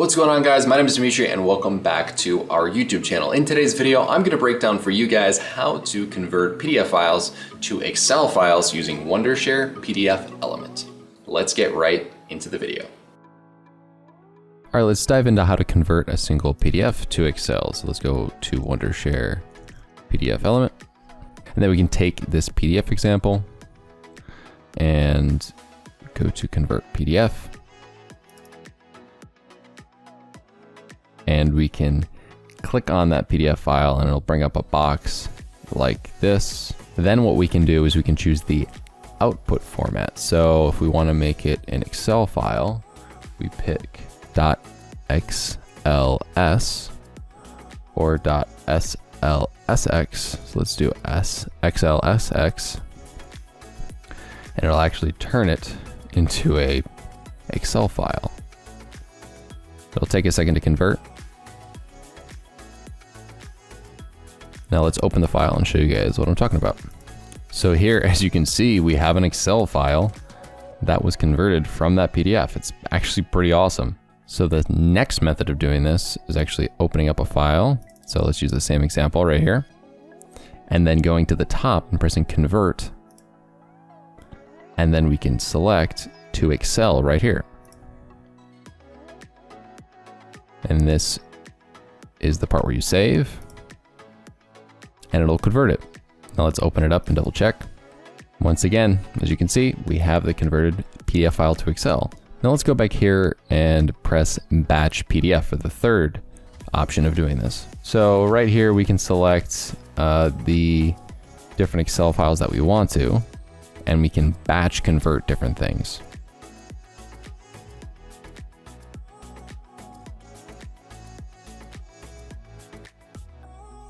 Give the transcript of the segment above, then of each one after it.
What's going on, guys? My name is Dimitri and welcome back to our YouTube channel. In today's video, I'm going to break down for you guys how to convert PDF files to Excel files using Wondershare PDFelement. Let's get right into the video. All right, let's dive into how to convert a single PDF to Excel. So let's go to Wondershare PDFelement. And then we can take this PDF example and go to convert PDF. And we can click on that PDF file and it'll bring up a box like this. Then what we can do is we can choose the output format. So if we want to make it an Excel file, we pick .xls or .slsx. So let's do xlsx. And it'll actually turn it into a Excel file. It'll take a second to convert. Now let's open the file and show you guys what I'm talking about. So here, as you can see, we have an Excel file that was converted from that PDF. It's actually pretty awesome. So the next method of doing this is actually opening up a file. So let's use the same example right here. And then going to the top and pressing convert. And then we can select to Excel right here. And this is the part where you save. And it'll convert it. Now let's open it up and double check. Once again, as you can see, we have the converted PDF file to Excel. Now let's go back here and press batch PDF for the third option of doing this. So right here, we can select the different Excel files that we want to, and we can batch convert different things.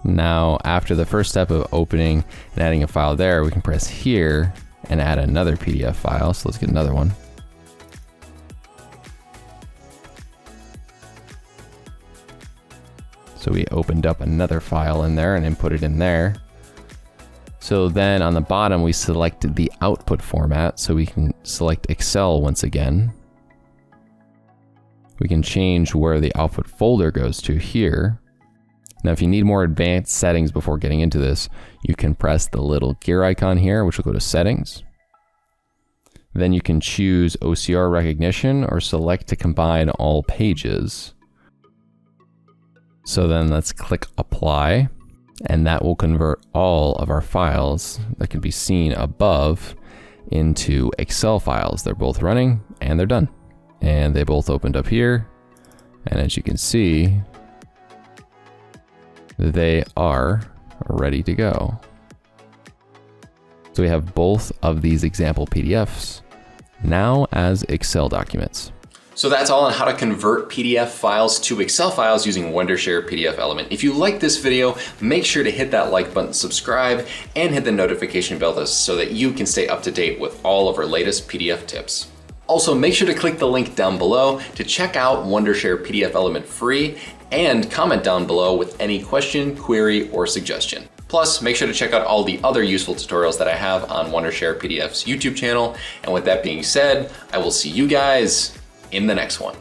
Now, after the first step of opening and adding a file there, we can press here and add another PDF file. So let's get another one. So we opened up another file in there and input it in there. So then on the bottom, we selected the output format. So we can select Excel once again. We can change where the output folder goes to here. Now, if you need more advanced settings before getting into this, you can press the little gear icon here, which will go to settings. Then you can choose OCR recognition or select to combine all pages. So then let's click apply, and that will convert all of our files that can be seen above into Excel files. They're both running and they're done. And they both opened up here. And as you can see, they are ready to go. So we have both of these example PDFs now as Excel documents. So that's all on how to convert PDF files to Excel files using Wondershare PDFelement. If you like this video, make sure to hit that like button, subscribe, and hit the notification bell so that you can stay up to date with all of our latest PDF tips. Also, make sure to click the link down below to check out Wondershare PDFelement free and comment down below with any question, query, or suggestion. Plus, make sure to check out all the other useful tutorials that I have on Wondershare PDF's YouTube channel. And with that being said, I will see you guys in the next one.